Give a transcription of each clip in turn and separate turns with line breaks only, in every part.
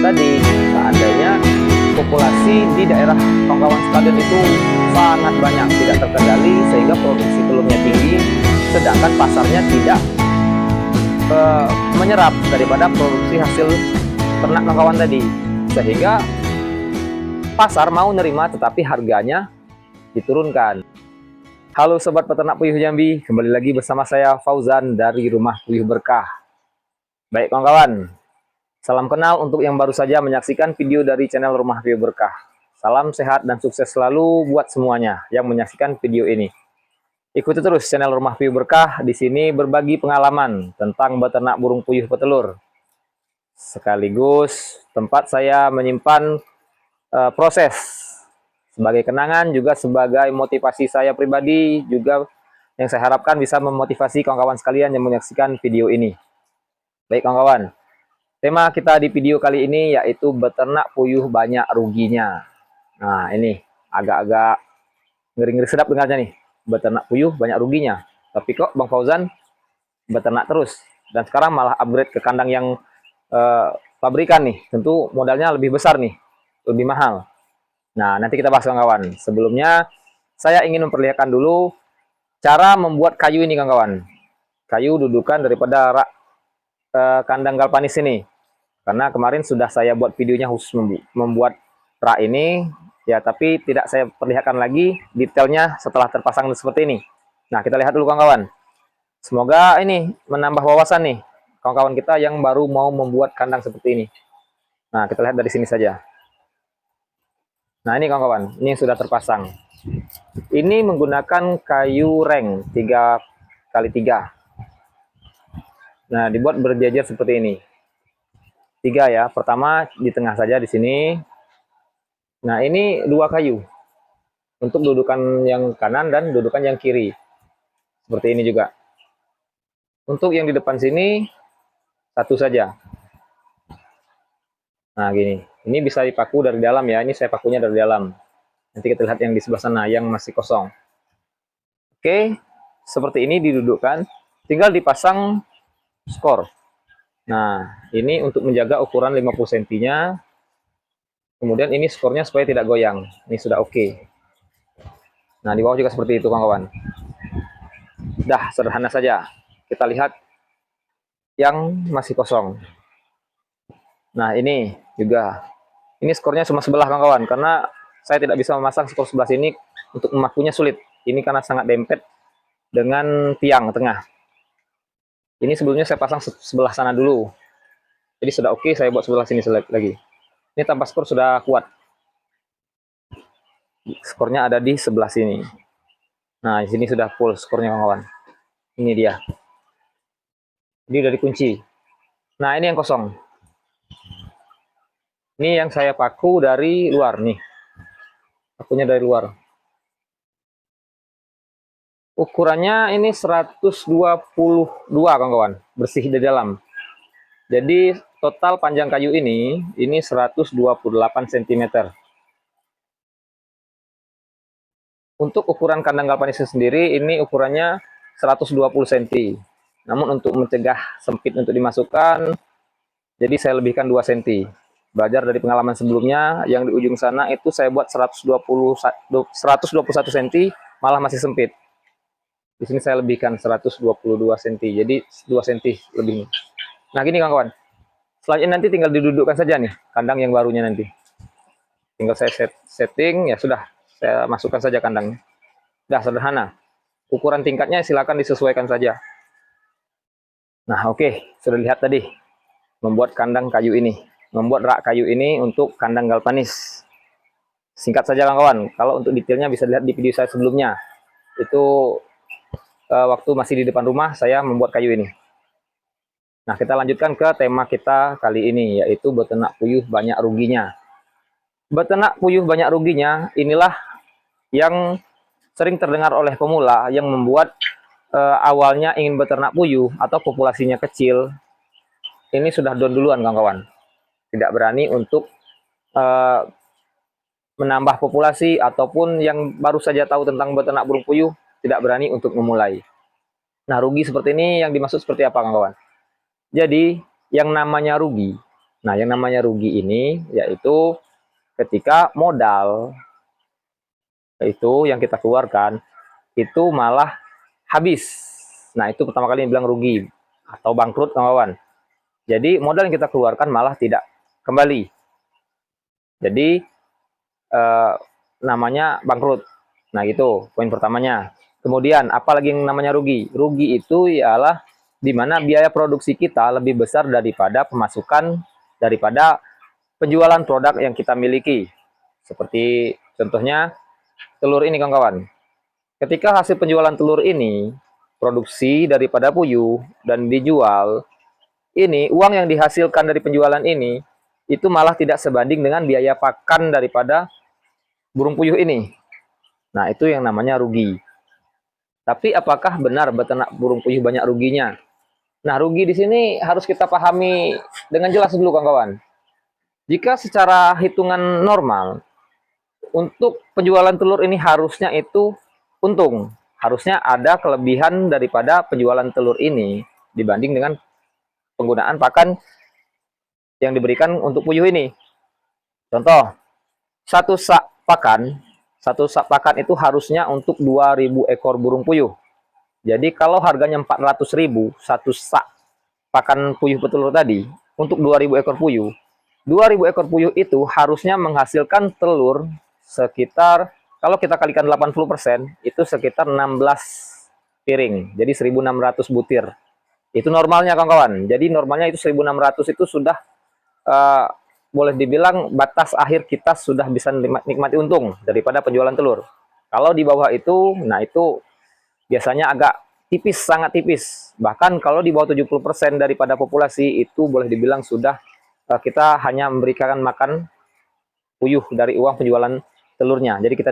tadi, seandainya populasi di daerah kawan-kawan sekalian itu sangat banyak, tidak terkendali, sehingga produksi telurnya tinggi, sedangkan pasarnya tidak menyerap daripada produksi hasil ternak kawan-kawan tadi, sehingga pasar mau nerima tetapi harganya diturunkan. Halo sobat peternak puyuh Jambi, kembali lagi bersama saya Fauzan dari Rumah Puyuh Berkah. Baik kawan-kawan, salam kenal untuk yang baru saja menyaksikan video dari channel Rumah Puyuh Berkah. Salam sehat dan sukses selalu buat semuanya yang menyaksikan video ini. Ikuti terus channel Rumah Puyuh Berkah, di sini berbagi pengalaman tentang beternak burung puyuh petelur. Sekaligus tempat saya menyimpan proses sebagai kenangan, juga sebagai motivasi saya pribadi, juga yang saya harapkan bisa memotivasi kawan-kawan sekalian yang menyaksikan video ini. Baik kawan-kawan, tema kita di video kali ini yaitu beternak puyuh banyak ruginya. Nah ini agak-agak ngeri-ngeri sedap dengarnya nih, beternak puyuh banyak ruginya. Tapi kok Bang Fauzan beternak terus, dan sekarang malah upgrade ke kandang yang pabrikan nih, tentu modalnya lebih besar nih, lebih mahal. Nah, nanti kita bahas kawan-kawan. Sebelumnya, saya ingin memperlihatkan dulu cara membuat kayu ini kawan-kawan. Kayu dudukan daripada rak kandang galvanis ini. Karena kemarin sudah saya buat videonya khusus membuat rak ini, ya tapi tidak saya perlihatkan lagi detailnya setelah terpasang seperti ini. Nah, kita lihat dulu kawan-kawan. Semoga ini menambah wawasan nih kawan-kawan kita yang baru mau membuat kandang seperti ini. Nah, kita lihat dari sini saja. Nah ini kawan-kawan, ini sudah terpasang. Ini menggunakan kayu reng 3x3. Nah dibuat berjajar seperti ini. 3 ya, pertama di tengah saja di sini. Nah ini 2 kayu untuk dudukan yang kanan dan dudukan yang kiri. Seperti ini juga. Untuk yang di depan sini 1 saja. Nah gini, ini bisa dipaku dari dalam ya. Ini saya pakunya dari dalam. Nanti kita lihat yang di sebelah sana yang masih kosong. Oke, seperti ini didudukkan. Tinggal dipasang skor. Nah, ini untuk menjaga ukuran 50 cm-nya. Kemudian ini skornya supaya tidak goyang. Ini sudah oke. Nah, di bawah juga seperti itu kawan-kawan. Dah, sederhana saja. Kita lihat yang masih kosong. Nah, ini juga. Ini skornya cuma sebelah kawan-kawan, karena saya tidak bisa memasang skor sebelah sini, untuk memakunya sulit. Ini karena sangat dempet dengan tiang tengah. Ini sebelumnya saya pasang sebelah sana dulu. Jadi sudah oke, saya buat sebelah sini lagi. Ini tanpa skor sudah kuat. Skornya ada di sebelah sini. Nah, di sini sudah full skornya kawan-kawan. Ini dia. Ini udah dikunci. Nah, ini yang kosong. Ini yang saya paku dari luar nih. Pakunya dari luar. Ukurannya ini 122 kawan-kawan, bersih di dalam. Jadi total panjang kayu ini 128 cm. Untuk ukuran kandang galvanis sendiri ini ukurannya 120 cm. Namun untuk mencegah sempit untuk dimasukkan, jadi saya lebihkan 2 cm. Belajar dari pengalaman sebelumnya, yang di ujung sana itu saya buat 121 cm, malah masih sempit. Di sini saya lebihkan 122 cm, jadi 2 cm lebih. Nah gini kawan-kawan, selanjutnya nanti tinggal didudukkan saja nih kandang yang barunya nanti. Tinggal saya setting, ya sudah, saya masukkan saja kandangnya. Dah sederhana. Ukuran tingkatnya silakan disesuaikan saja. Nah oke, sudah lihat tadi membuat kandang kayu ini, membuat rak kayu ini untuk kandang galvanis. Singkat saja kawan-kawan, kalau untuk detailnya bisa lihat di video saya sebelumnya. Itu waktu masih di depan rumah saya membuat kayu ini. Nah kita lanjutkan ke tema kita kali ini, yaitu beternak puyuh banyak ruginya. Beternak puyuh banyak ruginya, inilah yang sering terdengar oleh pemula yang membuat awalnya ingin beternak puyuh atau populasinya kecil, ini sudah down duluan kawan-kawan. Tidak berani untuk menambah populasi, ataupun yang baru saja tahu tentang beternak burung puyuh tidak berani untuk memulai. Nah rugi seperti ini yang dimaksud seperti apa kawan-kawan? Jadi yang namanya rugi Nah, yang namanya rugi ini yaitu ketika modal itu yang kita keluarkan itu malah habis. Nah, itu pertama kali yang bilang rugi atau bangkrut, kawan. Jadi modal yang kita keluarkan malah tidak kembali. Jadi eh, namanya bangkrut. Nah, itu poin pertamanya. Kemudian apalagi yang namanya rugi? Rugi itu ialah di mana biaya produksi kita lebih besar daripada pemasukan daripada penjualan produk yang kita miliki. Seperti contohnya telur ini, kawan-kawan. Ketika hasil penjualan telur ini produksi daripada puyuh dan dijual, ini uang yang dihasilkan dari penjualan ini itu malah tidak sebanding dengan biaya pakan daripada burung puyuh ini. Nah, itu yang namanya rugi. Tapi apakah benar beternak burung puyuh banyak ruginya? Nah, rugi di sini harus kita pahami dengan jelas dulu, kawan-kawan. Jika secara hitungan normal, untuk penjualan telur ini harusnya itu untung. Harusnya ada kelebihan daripada penjualan telur ini dibanding dengan penggunaan pakan yang diberikan untuk puyuh ini. Contoh, satu sak pakan, satu sak pakan itu harusnya untuk 2.000 ekor burung puyuh. Jadi kalau harganya 400.000 satu sak pakan puyuh petelur tadi untuk 2.000 ekor puyuh, 2.000 ekor puyuh itu harusnya menghasilkan telur sekitar, kalau kita kalikan 80%, itu sekitar 16 piring. Jadi 1.600 butir. Itu normalnya, kawan-kawan. Jadi normalnya itu 1.600 itu sudah uh, boleh dibilang batas akhir kita sudah bisa nikmati untung daripada penjualan telur. Kalau di bawah itu, nah itu biasanya agak tipis, sangat tipis. Bahkan kalau di bawah 70% daripada populasi itu boleh dibilang sudah kita hanya memberikan makan puyuh dari uang penjualan telurnya. Jadi kita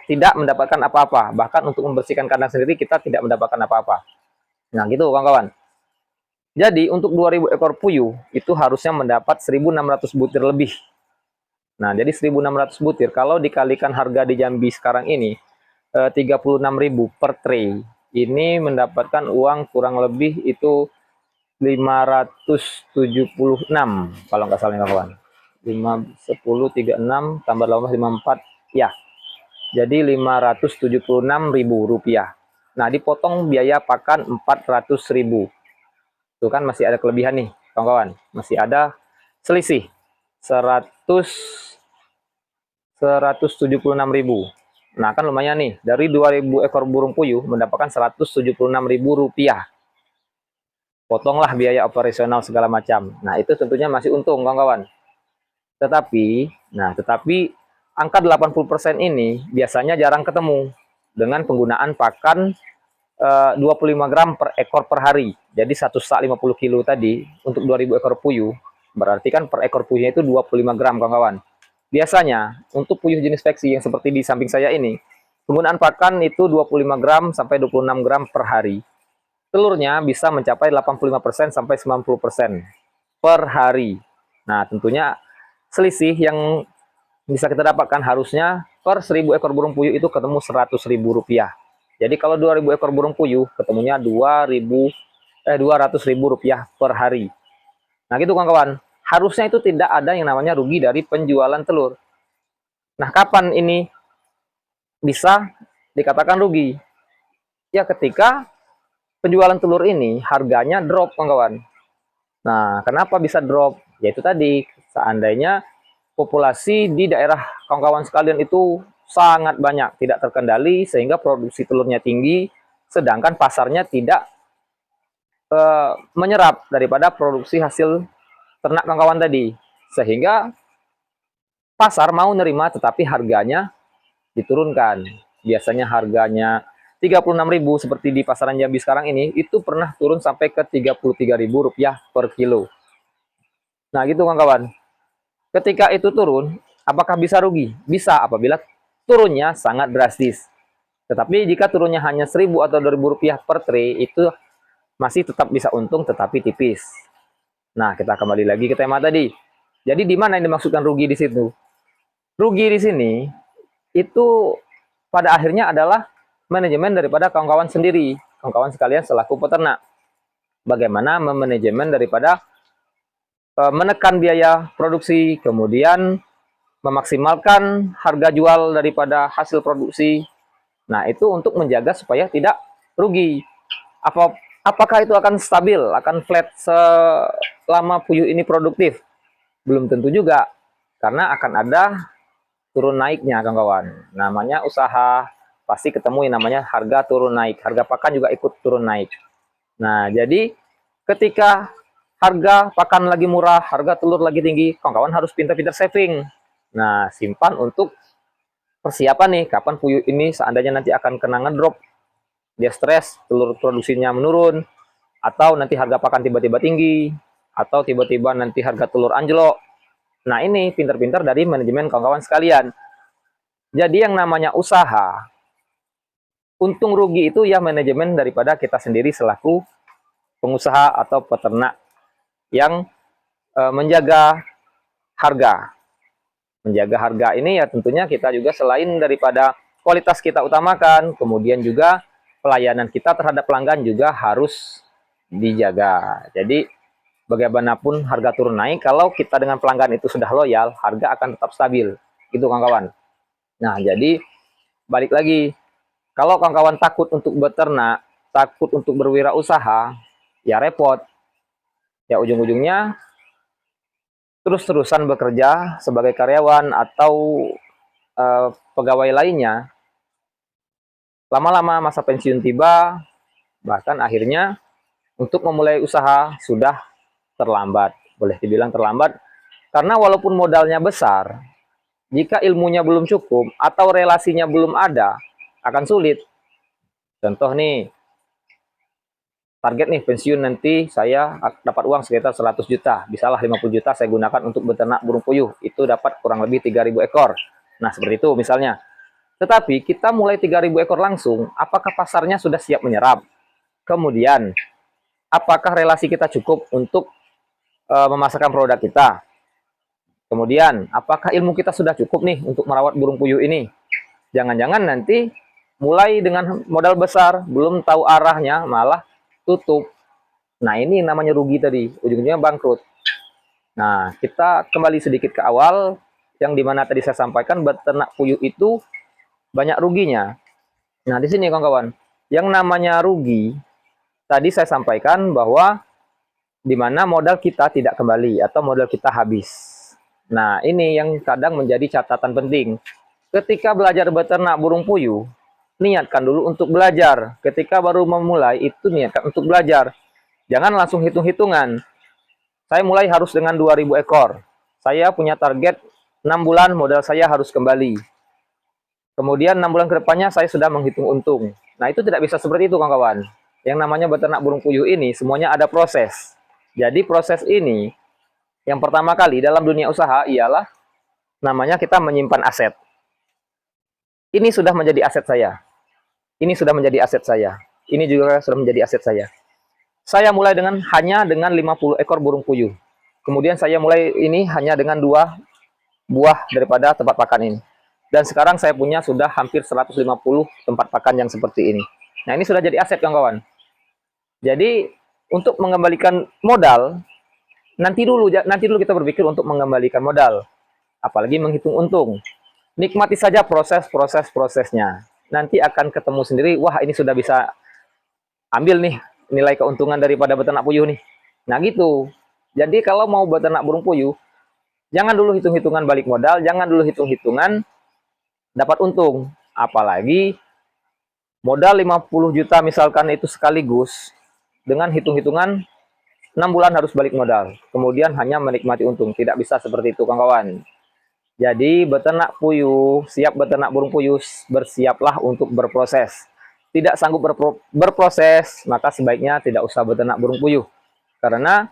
tidak mendapatkan apa-apa. Bahkan untuk membersihkan kandang sendiri kita tidak mendapatkan apa-apa. Nah, gitu kawan-kawan. Jadi untuk 2.000 ekor puyuh itu harusnya mendapat 1.600 butir lebih. Nah, jadi 1.600 butir kalau dikalikan harga di Jambi sekarang ini 36.000 per tray. Ini mendapatkan uang kurang lebih itu 576 kalau nggak salah, kawan. 5, 10, 36 tambah 18, 54 ya. Jadi 576.000 rupiah. Nah, dipotong biaya pakan 400.000. Itu kan masih ada kelebihan nih, kawan-kawan. Masih ada selisih 176.000. Nah, kan lumayan nih. Dari 2.000 ekor burung puyuh mendapatkan 176.000 rupiah. Potonglah biaya operasional segala macam. Nah, itu tentunya masih untung, kawan-kawan. Tetapi angka 80% ini biasanya jarang ketemu dengan penggunaan pakan 25 gram per ekor per hari. Jadi satu sak 50 kilo tadi untuk 2.000 ekor puyuh, berarti kan per ekor puyuhnya itu 25 gram, kawan-kawan. Biasanya untuk puyuh jenis veksi yang seperti di samping saya ini, penggunaan pakan itu 25 gram sampai 26 gram per hari. Telurnya bisa mencapai 85% sampai 90% per hari. Nah, tentunya selisih yang bisa kita dapatkan harusnya per 1.000 ekor burung puyuh itu ketemu 100.000 rupiah. Jadi kalau 2.000 ekor burung puyuh ketemunya 200.000 rupiah per hari. Nah, gitu kawan-kawan. Harusnya itu tidak ada yang namanya rugi dari penjualan telur. Nah, kapan ini bisa dikatakan rugi? Ya ketika penjualan telur ini harganya drop, kawan-kawan. Nah, kenapa bisa drop? Yaitu tadi, seandainya populasi di daerah kawan-kawan sekalian itu sangat banyak, tidak terkendali, sehingga produksi telurnya tinggi, sedangkan pasarnya tidak menyerap daripada produksi hasil ternak kawan-kawan tadi. Sehingga pasar mau nerima, tetapi harganya diturunkan. Biasanya harganya 36.000 seperti di pasaran Jambi sekarang ini, itu pernah turun sampai ke 33.000 rupiah per kilo. Nah, gitu kawan-kawan. Ketika itu turun, apakah bisa rugi? Bisa apabila turunnya sangat drastis. Tetapi jika turunnya hanya 1.000 atau 2.000 rupiah per tray, itu masih tetap bisa untung tetapi tipis. Nah, kita kembali lagi ke tema tadi. Jadi di mana yang dimaksudkan rugi di situ? Rugi di sini itu pada akhirnya adalah manajemen daripada kawan-kawan sendiri, kawan-kawan sekalian selaku peternak. Bagaimana memanajemen daripada menekan biaya produksi, kemudian memaksimalkan harga jual daripada hasil produksi. Nah, itu untuk menjaga supaya tidak rugi. Apakah itu akan stabil, akan flat selama puyuh ini produktif? Belum tentu juga, karena akan ada turun naiknya, kawan-kawan. Namanya usaha, pasti ketemu yang namanya harga turun naik. Harga pakan juga ikut turun naik. Nah, jadi ketika harga pakan lagi murah, harga telur lagi tinggi, kawan-kawan harus pintar-pintar saving. Nah, simpan untuk persiapan nih, kapan puyuh ini seandainya nanti akan kena ngedrop, dia stres, telur produksinya menurun, atau nanti harga pakan tiba-tiba tinggi, atau tiba-tiba nanti harga telur anjlok. Nah, ini pintar-pintar dari manajemen kawan-kawan sekalian. Jadi yang namanya usaha, untung rugi itu ya manajemen daripada kita sendiri selaku pengusaha atau peternak yang menjaga harga. Menjaga harga ini ya tentunya kita juga selain daripada kualitas kita utamakan, kemudian juga pelayanan kita terhadap pelanggan juga harus dijaga. Jadi bagaimanapun harga turun naik, kalau kita dengan pelanggan itu sudah loyal, harga akan tetap stabil. Itu kawan-kawan. Nah, jadi balik lagi, kalau kawan-kawan takut untuk beternak, takut untuk berwirausaha, ya repot. Ya ujung-ujungnya terus-terusan bekerja sebagai karyawan atau pegawai lainnya, lama-lama masa pensiun tiba, bahkan akhirnya untuk memulai usaha sudah terlambat. Boleh dibilang terlambat, karena walaupun modalnya besar, jika ilmunya belum cukup atau relasinya belum ada, akan sulit. Contoh nih, target nih pensiun nanti saya dapat uang sekitar 100 juta, bisalah 50 juta saya gunakan untuk beternak burung puyuh, itu dapat kurang lebih 3.000 ekor. Nah, seperti itu misalnya. Tetapi kita mulai 3.000 ekor langsung, apakah pasarnya sudah siap menyerap? Kemudian, apakah relasi kita cukup untuk memasarkan produk kita? Kemudian, apakah ilmu kita sudah cukup nih untuk merawat burung puyuh ini? Jangan-jangan nanti mulai dengan modal besar, belum tahu arahnya, malah tutup. Nah, ini namanya rugi tadi, ujung-ujungnya bangkrut. Nah, kita kembali sedikit ke awal, yang dimana tadi saya sampaikan, beternak puyuh itu banyak ruginya. Nah, di sini kawan-kawan, yang namanya rugi, tadi saya sampaikan bahwa di mana modal kita tidak kembali atau modal kita habis. Nah, ini yang kadang menjadi catatan penting. Ketika belajar beternak burung puyuh, niatkan dulu untuk belajar. Ketika baru memulai, itu niatkan untuk belajar. Jangan langsung hitung-hitungan. Saya mulai harus dengan 2.000 ekor. Saya punya target 6 bulan modal saya harus kembali. Kemudian 6 bulan ke depannya saya sudah menghitung untung. Nah, itu tidak bisa seperti itu, kawan-kawan. Yang namanya beternak burung puyuh ini semuanya ada proses. Jadi proses ini yang pertama kali dalam dunia usaha ialah namanya kita menyimpan aset. Ini sudah menjadi aset saya. Ini sudah menjadi aset saya. Ini juga sudah menjadi aset saya. Saya mulai dengan hanya dengan 50 ekor burung puyuh. Kemudian saya mulai ini hanya dengan 2 buah daripada tempat pakan ini. Dan sekarang saya punya sudah hampir 150 tempat pakan yang seperti ini. Nah, ini sudah jadi aset, kawan-kawan. Jadi, untuk mengembalikan modal, nanti dulu kita berpikir untuk mengembalikan modal. Apalagi menghitung untung. Nikmati saja prosesnya. Nanti akan ketemu sendiri, wah ini sudah bisa ambil nih nilai keuntungan daripada beternak puyuh nih. Nah, gitu. Jadi kalau mau beternak burung puyuh, jangan dulu hitung-hitungan balik modal, jangan dulu hitung-hitungan dapat untung. Apalagi modal 50 juta misalkan itu sekaligus, dengan hitung-hitungan 6 bulan harus balik modal. Kemudian hanya menikmati untung. Tidak bisa seperti itu, kawan-kawan. Jadi beternak puyuh, siap beternak burung puyuh, bersiaplah untuk berproses. Tidak sanggup berproses, maka sebaiknya tidak usah beternak burung puyuh. Karena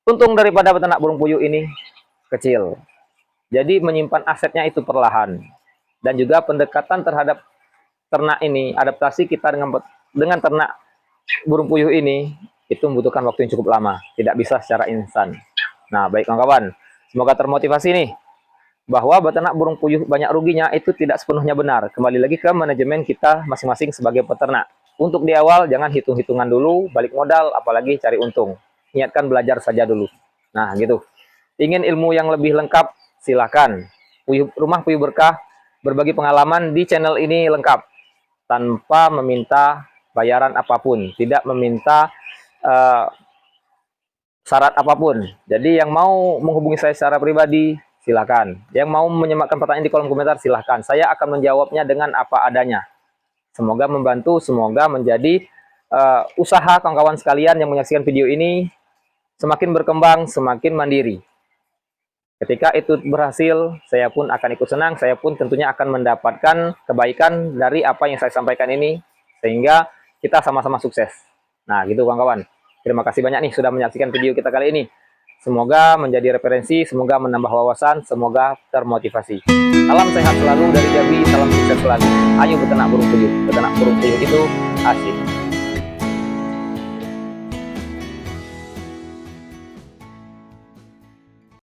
untung daripada beternak burung puyuh ini kecil. Jadi menyimpan asetnya itu perlahan. Dan juga pendekatan terhadap ternak ini, adaptasi kita dengan ternak burung puyuh ini, itu membutuhkan waktu yang cukup lama. Tidak bisa secara instan. Nah, baik kawan-kawan. Semoga termotivasi nih. Bahwa beternak burung puyuh banyak ruginya itu tidak sepenuhnya benar. Kembali lagi ke manajemen kita masing-masing sebagai peternak. Untuk di awal jangan hitung-hitungan dulu, balik modal, apalagi cari untung. Niatkan belajar saja dulu. Nah, gitu. Ingin ilmu yang lebih lengkap, silakan. Rumah Puyuh Berkah berbagi pengalaman di channel ini lengkap tanpa meminta bayaran apapun, tidak meminta uh, syarat apapun. Jadi yang mau menghubungi saya secara pribadi, silakan. Yang mau menyematkan pertanyaan di kolom komentar, silakan. Saya akan menjawabnya dengan apa adanya. Semoga membantu, semoga menjadi usaha kawan-kawan sekalian yang menyaksikan video ini semakin berkembang, semakin mandiri. Ketika itu berhasil, saya pun akan ikut senang, saya pun tentunya akan mendapatkan kebaikan dari apa yang saya sampaikan ini, sehingga kita sama-sama sukses. Nah, gitu kawan-kawan. Terima kasih banyak nih sudah menyaksikan video kita kali ini. Semoga menjadi referensi, semoga menambah wawasan, semoga termotivasi. Salam sehat selalu dari Jabi, salam sukses selalu. Ayo beternak burung puyuh. Beternak burung puyuh itu asik.